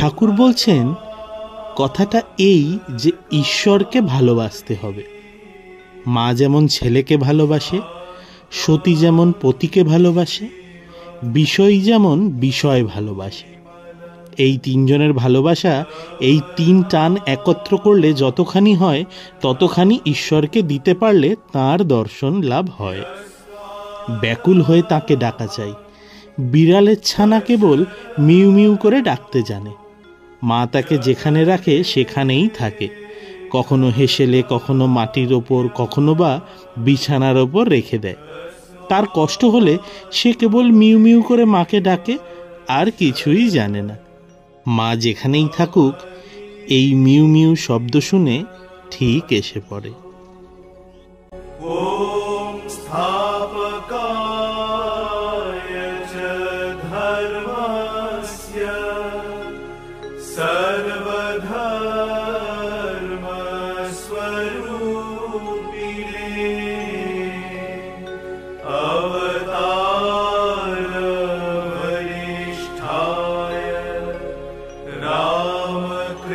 ঠাকুর বলছেন কথাটা এই যে ঈশ্বরকে ভালোবাসতে হবে। মা যেমন ছেলেকে ভালোবাসে, সতী যেমন পতিকে ভালোবাসে, বিষয় যেমন বিষয় ভালোবাসে। এই তিনজনের ভালোবাসা, এই তিন টান একত্র করলে যতখানি হয় ততখানি ঈশ্বরকে দিতে পারলে তাঁর দর্শন লাভ হয়। ব্যাকুল হয়ে তাকে ডাকা চাই। বিড়ালের ছানা কেবল মিউ মিউ করে ডাকতে জানে। মা তাকে যেখানে রাখে সেখানেই থাকে, কখনো হেসেলে, কখনো মাটির ওপর, কখনো বা বিছানার ওপর রেখে দেয়। তার কষ্ট হলে সে কেবল মিউ মিউ করে মাকে ডাকে, আর কিছুই জানে না। মা যেখানেই থাকুক এই মিউ মিউ শব্দ শুনে ঠিক এসে পড়ে। ওম স্থাপকায় চ ধর্মস্য সর্বধর্মস্বরূপিণে অবতার বরিষ্ঠায় রামকৃষ্ণায়